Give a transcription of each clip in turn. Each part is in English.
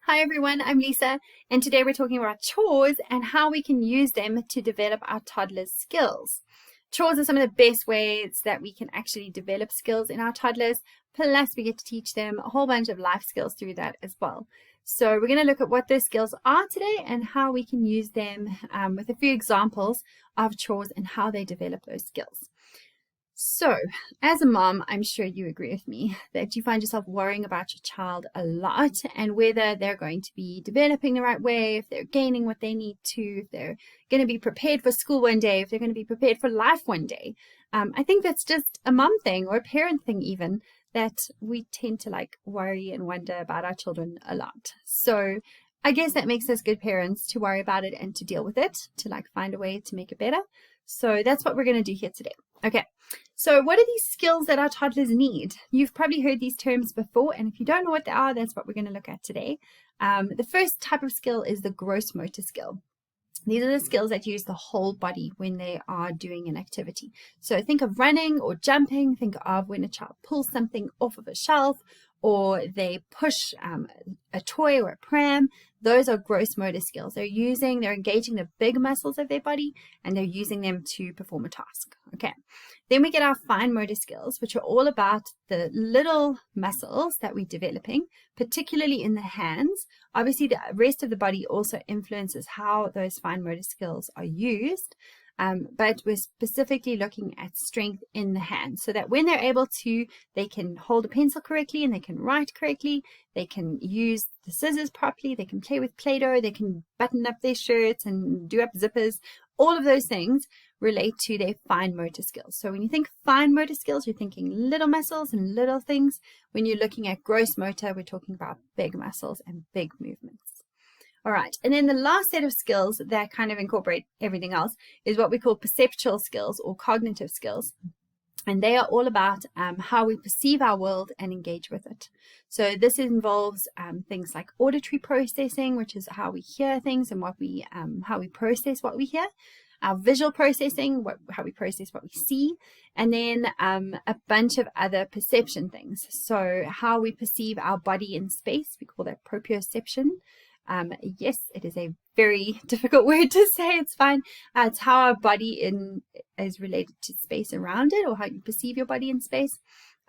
Hi everyone, I'm Lisa, and today we're talking about chores and how we can use them to develop our toddlers' skills. Chores are some of the best ways that we can actually develop skills in our toddlers, plus we get to teach them a whole bunch of life skills through that as well. So we're going to look at what those skills are today and how we can use them with a few examples of chores and how they develop those skills. So, as a mom, I'm sure you agree with me that you find yourself worrying about your child a lot and whether they're going to be developing the right way, if they're gaining what they need to, if they're going to be prepared for school one day, if they're going to be prepared for life one day. I think that's just a mom thing or a parent thing even, that we tend to worry and wonder about our children a lot. So I guess that makes us good parents to worry about it and to deal with it, to find a way to make it better. So that's what we're going to do here today. Okay, so what are these skills that our toddlers need? You've probably heard these terms before, and if you don't know what they are, that's what we're going to look at today. The first type of skill is the gross motor skill. These are the skills that use the whole body when they are doing an activity. So think of running or jumping, think of when a child pulls something off of a shelf, or they push a toy or a pram. Those are gross motor skills. They're engaging the big muscles of their body, and they're using them to perform a task. Okay. Then we get our fine motor skills, which are all about the little muscles that we're developing, particularly in the hands. Obviously, the rest of the body also influences how those fine motor skills are used. But we're specifically looking at strength in the hands, so that when they're able to, they can hold a pencil correctly and they can write correctly, they can use the scissors properly, they can play with Play-Doh, they can button up their shirts and do up zippers. All of those things relate to their fine motor skills. So when you think fine motor skills, you're thinking little muscles and little things. When you're looking at gross motor, we're talking about big muscles and big movements. All right, and then the last set of skills that kind of incorporate everything else is what we call perceptual skills or cognitive skills. And they are all about how we perceive our world and engage with it. So this involves things like auditory processing, which is how we hear things and how we process what we hear. Our visual processing, how we process what we see, and then a bunch of other perception things. So how we perceive our body in space, we call that proprioception. Yes, it is a very difficult word to say. It's fine. It's how our body is related to space around it, or how you perceive your body in space.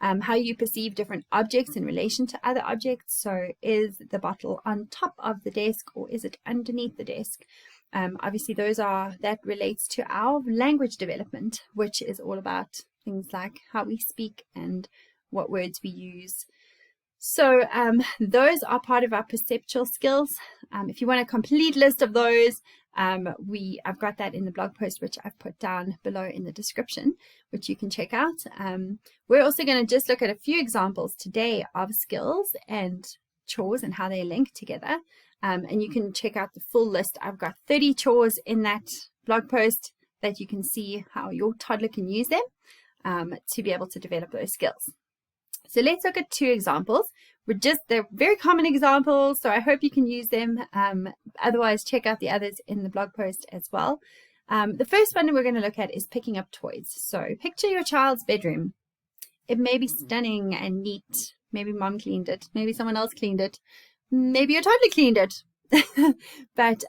How you perceive different objects in relation to other objects. So is the bottle on top of the desk or is it underneath the desk? Obviously, that relates to our language development, which is all about things like how we speak and what words we use. So those are part of our perceptual skills. If you want a complete list of those, I've got that in the blog post, which I've put down below in the description, which you can check out. We're also going to just look at a few examples today of skills and chores and how they link together. And you can check out the full list. I've got 30 chores in that blog post that you can see how your toddler can use them to be able to develop those skills. So let's look at two examples. They're very common examples, so I hope you can use them. Otherwise, check out the others in the blog post as well. The first one we're going to look at is picking up toys. So picture your child's bedroom. It may be stunning and neat. Maybe mom cleaned it. Maybe someone else cleaned it. Maybe your toddler cleaned it. But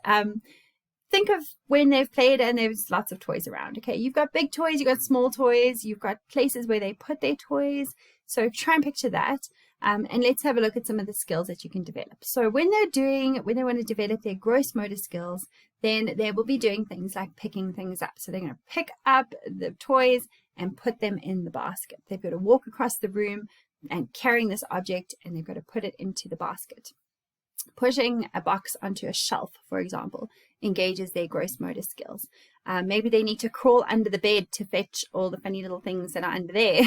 think of when they've played and there's lots of toys around. Okay, you've got big toys, you've got small toys, you've got places where they put their toys. So try and picture that, and let's have a look at some of the skills that you can develop. So when they want to develop their gross motor skills, then they will be doing things like picking things up. So they're going to pick up the toys and put them in the basket. They've got to walk across the room and carrying this object, and they've got to put it into the basket. Pushing a box onto a shelf, for example, engages their gross motor skills. Maybe they need to crawl under the bed to fetch all the funny little things that are under there.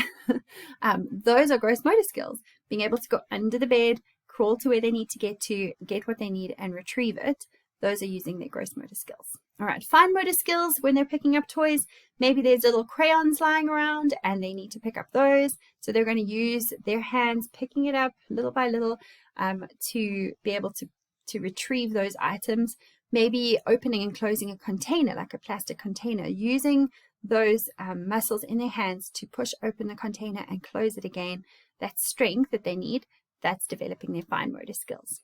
Those are gross motor skills. Being able to go under the bed, crawl to where they need to get what they need and retrieve it. Those are using their gross motor skills. All right, fine motor skills, when they're picking up toys, maybe there's little crayons lying around and they need to pick up those. So they're going to use their hands picking it up little by little to be able to retrieve those items. Maybe opening and closing a container, like a plastic container, using those muscles in their hands to push open the container and close it again. That strength that they need, that's developing their fine motor skills.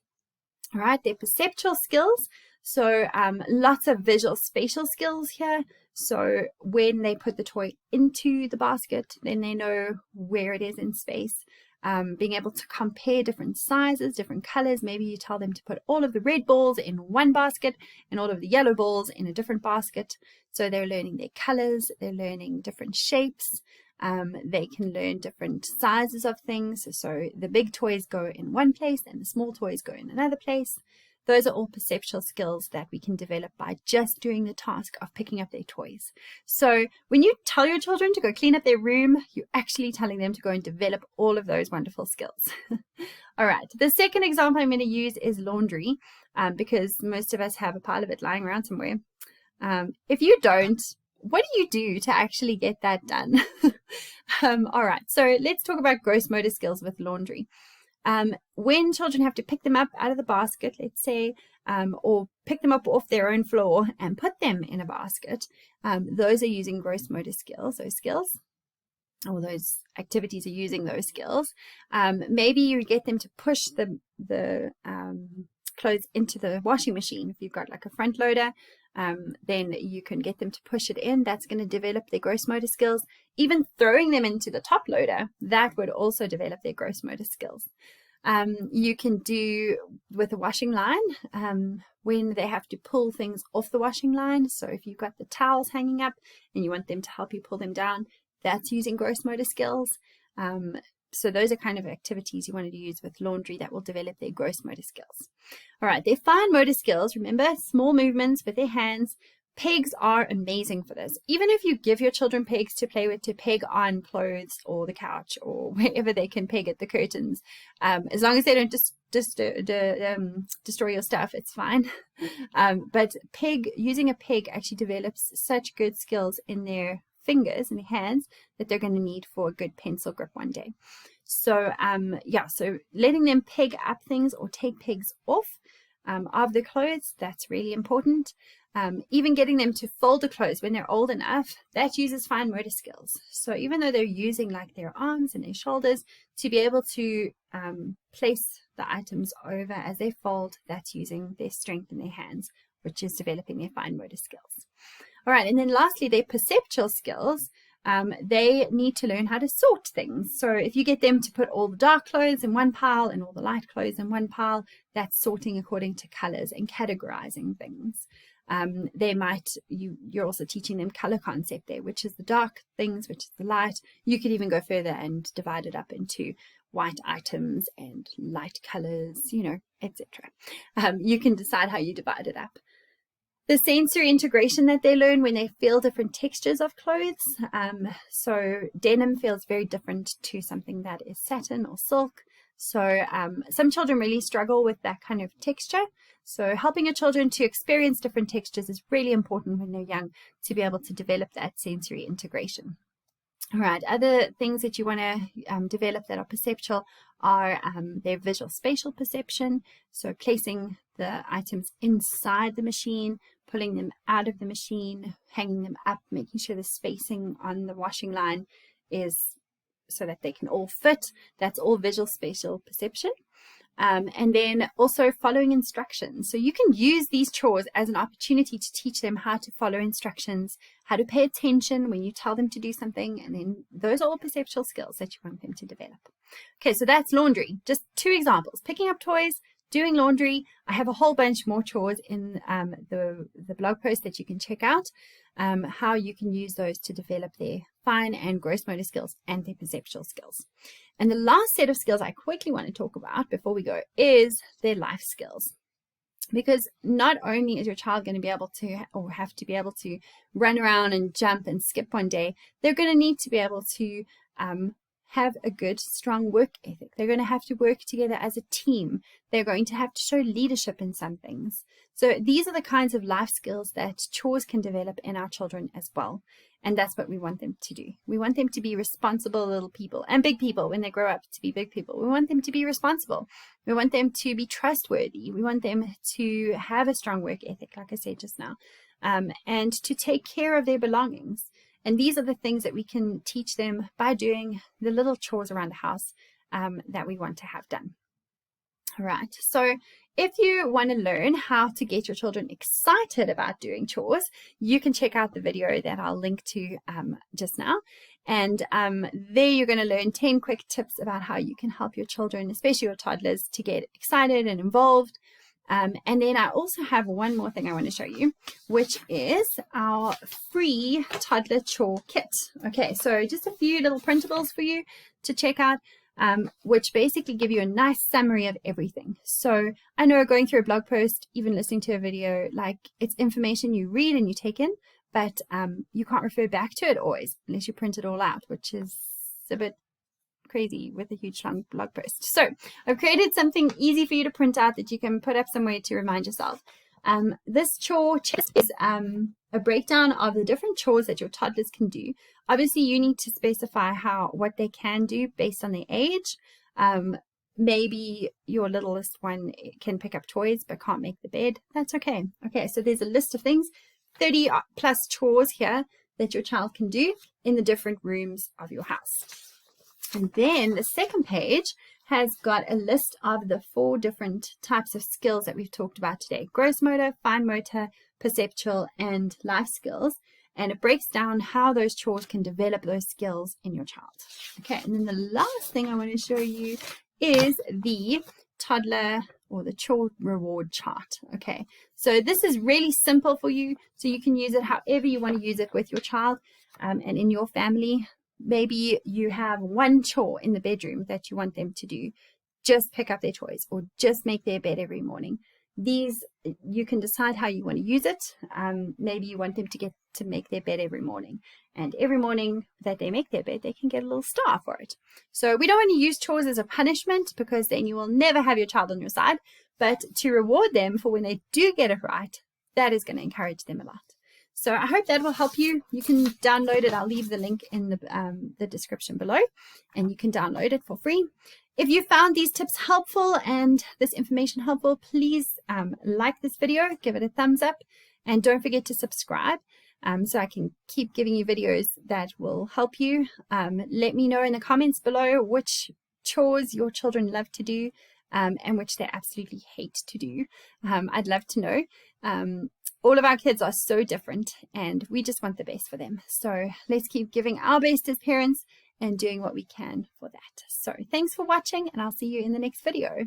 All right, they're perceptual skills. So lots of visual spatial skills here. So when they put the toy into the basket, then they know where it is in space. Being able to compare different sizes, different colors. Maybe you tell them to put all of the red balls in one basket and all of the yellow balls in a different basket. So they're learning their colors, they're learning different shapes. They can learn different sizes of things. So the big toys go in one place and the small toys go in another place. Those are all perceptual skills that we can develop by just doing the task of picking up their toys. So when you tell your children to go clean up their room, you're actually telling them to go and develop all of those wonderful skills. All right, the second example I'm going to use is laundry, because most of us have a pile of it lying around somewhere. If you don't, what do you do to actually get that done? All right, so let's talk about gross motor skills with laundry. When children have to pick them up out of the basket, let's say, or pick them up off their own floor and put them in a basket, those are using gross motor skills, or those activities are using those skills. Maybe you get them to push the clothes into the washing machine. If you've got like a front loader, then you can get them to push it in. That's going to develop their gross motor skills. Even throwing them into the top loader, that would also develop their gross motor skills. You can do with a washing line, when they have to pull things off the washing line. So if you've got the towels hanging up and you want them to help you pull them down, that's using gross motor skills. So those are kind of activities you want to use with laundry that will develop their gross motor skills. All right, their fine motor skills, remember, small movements with their hands. Pegs are amazing for this. Even if you give your children pegs to play with, to peg on clothes or the couch or wherever they can peg at the curtains, as long as they don't destroy your stuff, it's fine. But using a peg actually develops such good skills in their fingers and hands that they're going to need for a good pencil grip one day. So so letting them peg up things or take pegs off of the clothes, that's really important. Even getting them to fold the clothes when they're old enough, that uses fine motor skills. So even though they're using like their arms and their shoulders to be able to place the items over as they fold, that's using their strength in their hands, which is developing their fine motor skills. All right, and then lastly, their perceptual skills. They need to learn how to sort things. So if you get them to put all the dark clothes in one pile and all the light clothes in one pile, that's sorting according to colors and categorizing things. You're also teaching them color concept there, which is the dark things, which is the light. You could even go further and divide it up into white items and light colors, etc. You can decide how you divide it up. The sensory integration that they learn when they feel different textures of clothes. So denim feels very different to something that is satin or silk. So some children really struggle with that kind of texture. So helping your children to experience different textures is really important when they're young to be able to develop that sensory integration. All right, other things that you want to develop that are perceptual are their visual spatial perception. So placing the items inside the machine, pulling them out of the machine, hanging them up, making sure the spacing on the washing line is so that they can all fit. That's all visual spatial perception. And then also following instructions. So you can use these chores as an opportunity to teach them how to follow instructions, how to pay attention when you tell them to do something, and then those are all perceptual skills that you want them to develop. Okay, so that's laundry. Just 2 examples: picking up toys, doing laundry. I have a whole bunch more chores in the blog post that you can check out, how you can use those to develop their fine and gross motor skills and their perceptual skills. And the last set of skills I quickly want to talk about before we go is their life skills. Because not only is your child going to be able to, or have to be able to, run around and jump and skip one day, they're going to need to be able to have a good, strong work ethic. They're going to have to work together as a team. They're going to have to show leadership in some things. So these are the kinds of life skills that chores can develop in our children as well. And that's what we want them to do. We want them to be responsible little people and big people when they grow up to be big people. We want them to be responsible. We want them to be trustworthy. We want them to have a strong work ethic, like I said just now, and to take care of their belongings. And these are the things that we can teach them by doing the little chores around the house that we want to have done. All right, so if you want to learn how to get your children excited about doing chores, you can check out the video that I'll link to just now. And there you're going to learn 10 quick tips about how you can help your children, especially your toddlers, to get excited and involved. And then I also have one more thing I want to show you, which is our free toddler chore kit. Okay, so just a few little printables for you to check out. Which basically give you a nice summary of everything. So I know going through a blog post, even listening to a video, like it's information you read and you take in, but you can't refer back to it always unless you print it all out, which is a bit crazy with a huge long blog post. So I've created something easy for you to print out that you can put up somewhere to remind yourself. This chore chest is a breakdown of the different chores that your toddlers can do. Obviously, you need to specify what they can do based on their age. Maybe your littlest one can pick up toys but can't make the bed. That's okay. Okay, so there's a list of things, 30 plus chores here that your child can do in the different rooms of your house. And then the second page has got a list of the 4 different types of skills that we've talked about today: gross motor, fine motor, perceptual, and life skills. And it breaks down how those chores can develop those skills in your child. Okay, and then the last thing I want to show you is the toddler or the chore reward chart. Okay, so this is really simple for you, so you can use it however you want to use it with your child and in your family. Maybe you have one chore in the bedroom that you want them to do, just pick up their toys or just make their bed every morning. These, you can decide how you want to use it. Maybe you want them to make their bed every morning, and every morning that they make their bed, they can get a little star for it. So we don't want to use chores as a punishment, because then you will never have your child on your side, but to reward them for when they do get it right, that is going to encourage them a lot. So I hope that will help you. You can download it. I'll leave the link in the description below, and you can download it for free. If you found these tips helpful and this information helpful, please like this video, give it a thumbs up, and don't forget to subscribe so I can keep giving you videos that will help you. Let me know in the comments below which chores your children love to do and which they absolutely hate to do. I'd love to know. All of our kids are so different, and we just want the best for them. So let's keep giving our best as parents and doing what we can for that. So thanks for watching, and I'll see you in the next video.